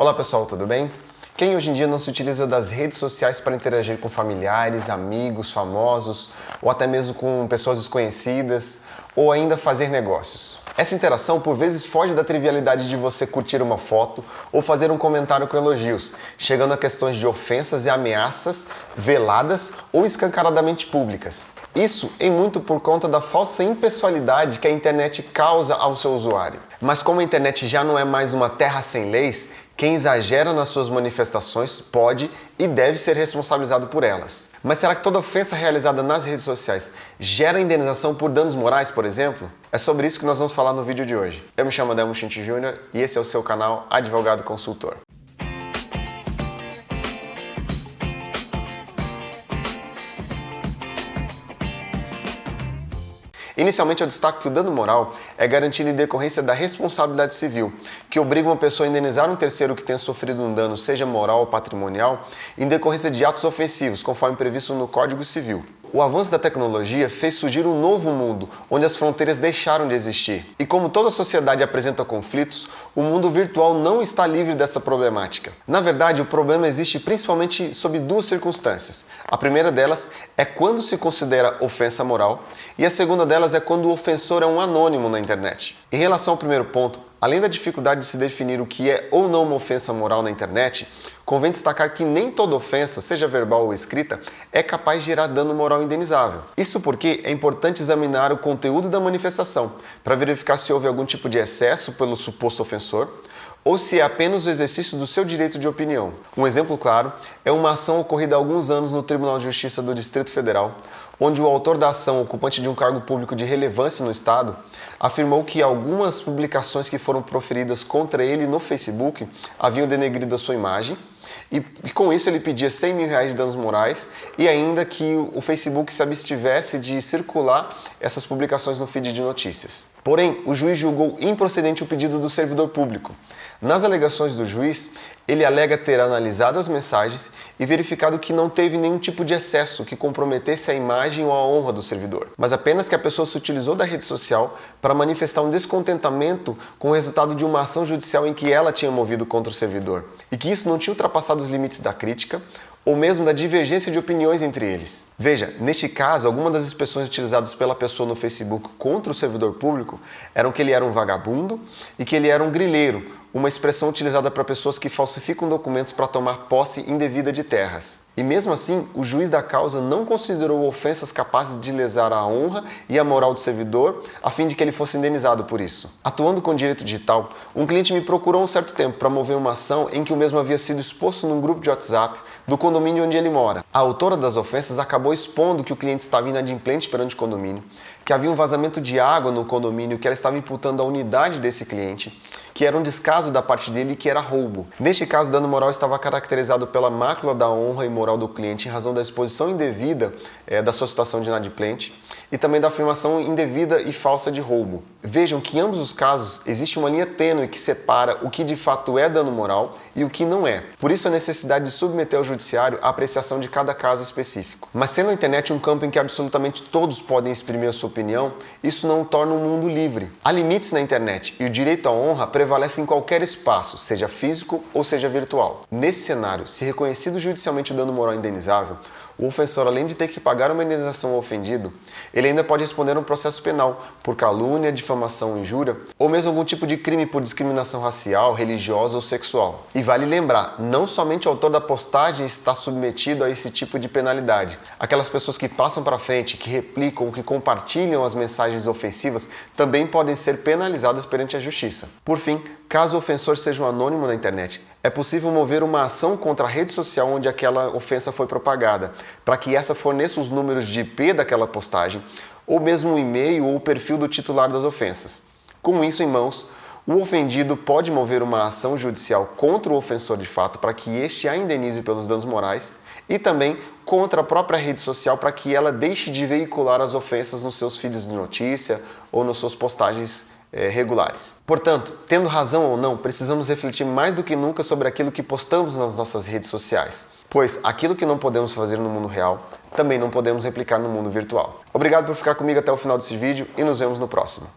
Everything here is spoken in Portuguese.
Olá pessoal, tudo bem? Quem hoje em dia não se utiliza das redes sociais para interagir com familiares, amigos, famosos ou até mesmo com pessoas desconhecidas ou ainda fazer negócios? Essa interação por vezes foge da trivialidade de você curtir uma foto ou fazer um comentário com elogios, chegando a questões de ofensas e ameaças veladas ou escancaradamente públicas. Isso em muito por conta da falsa impessoalidade que a internet causa ao seu usuário. Mas como a internet já não é mais uma terra sem leis, quem exagera nas suas manifestações pode e deve ser responsabilizado por elas. Mas será que toda ofensa realizada nas redes sociais gera indenização por danos morais, por exemplo? É sobre isso que nós vamos falar no vídeo de hoje. Eu me chamo Adelmo Chinti Júnior e esse é o seu canal Advogado Consultor. Inicialmente, eu destaco que o dano moral é garantido em decorrência da responsabilidade civil, que obriga uma pessoa a indenizar um terceiro que tenha sofrido um dano, seja moral ou patrimonial, em decorrência de atos ofensivos, conforme previsto no Código Civil. O avanço da tecnologia fez surgir um novo mundo, onde as fronteiras deixaram de existir. E como toda sociedade apresenta conflitos, o mundo virtual não está livre dessa problemática. Na verdade, o problema existe principalmente sob duas circunstâncias. A primeira delas é quando se considera ofensa moral, e a segunda delas é quando o ofensor é um anônimo na internet. Em relação ao primeiro ponto, além da dificuldade de se definir o que é ou não uma ofensa moral na internet, convém destacar que nem toda ofensa, seja verbal ou escrita, é capaz de gerar dano moral indenizável. Isso porque é importante examinar o conteúdo da manifestação, para verificar se houve algum tipo de excesso pelo suposto ofensor, ou se é apenas o exercício do seu direito de opinião. Um exemplo claro é uma ação ocorrida há alguns anos no Tribunal de Justiça do Distrito Federal, onde o autor da ação, ocupante de um cargo público de relevância no Estado, afirmou que algumas publicações que foram proferidas contra ele no Facebook haviam denegrido a sua imagem, e com isso ele pedia R$100 mil de danos morais e ainda que o Facebook se abstivesse de circular essas publicações no feed de notícias. Porém, o juiz julgou improcedente o pedido do servidor público. Nas alegações do juiz, ele alega ter analisado as mensagens e verificado que não teve nenhum tipo de excesso que comprometesse a imagem ou a honra do servidor, mas apenas que a pessoa se utilizou da rede social para manifestar um descontentamento com o resultado de uma ação judicial em que ela tinha movido contra o servidor, e que isso não tinha ultrapassado os limites da crítica, ou mesmo da divergência de opiniões entre eles. Veja, neste caso, algumas das expressões utilizadas pela pessoa no Facebook contra o servidor público eram que ele era um vagabundo e que ele era um grileiro, uma expressão utilizada para pessoas que falsificam documentos para tomar posse indevida de terras. E mesmo assim, o juiz da causa não considerou ofensas capazes de lesar a honra e a moral do servidor, a fim de que ele fosse indenizado por isso. Atuando com direito digital, um cliente me procurou há um certo tempo para mover uma ação em que o mesmo havia sido exposto num grupo de WhatsApp do condomínio onde ele mora. A autora das ofensas acabou expondo que o cliente estava inadimplente perante o condomínio, que havia um vazamento de água no condomínio que ela estava imputando à unidade desse cliente, que era um descaso da parte dele e que era roubo. Neste caso, o dano moral estava caracterizado pela mácula da honra e moral do cliente em razão da exposição indevida da sua situação de inadimplente e também da afirmação indevida e falsa de roubo. Vejam que em ambos os casos existe uma linha tênue que separa o que de fato é dano moral e o que não é. Por isso a necessidade de submeter ao judiciário a apreciação de cada caso específico. Mas sendo a internet um campo em que absolutamente todos podem exprimir a sua opinião, isso não o torna um mundo livre. Há limites na internet e o direito à honra prevalece em qualquer espaço, seja físico ou seja virtual. Nesse cenário, se reconhecido judicialmente o dano moral indenizável, o ofensor, além de ter que pagar uma indenização ao ofendido, ele ainda pode responder um processo penal por calúnia, difamação, injúria ou mesmo algum tipo de crime por discriminação racial, religiosa ou sexual. E vale lembrar, não somente o autor da postagem está submetido a esse tipo de penalidade. Aquelas pessoas que passam para frente, que replicam ou que compartilham as mensagens ofensivas também podem ser penalizadas perante a justiça. Por fim, caso o ofensor seja um anônimo na internet, é possível mover uma ação contra a rede social onde aquela ofensa foi propagada, para que essa forneça os números de IP daquela postagem, ou mesmo o e-mail ou o perfil do titular das ofensas. Com isso em mãos, o ofendido pode mover uma ação judicial contra o ofensor de fato para que este a indenize pelos danos morais e também contra a própria rede social para que ela deixe de veicular as ofensas nos seus feeds de notícia ou nas suas postagens regulares. Portanto, tendo razão ou não, precisamos refletir mais do que nunca sobre aquilo que postamos nas nossas redes sociais, pois aquilo que não podemos fazer no mundo real, também não podemos replicar no mundo virtual. Obrigado por ficar comigo até o final desse vídeo e nos vemos no próximo.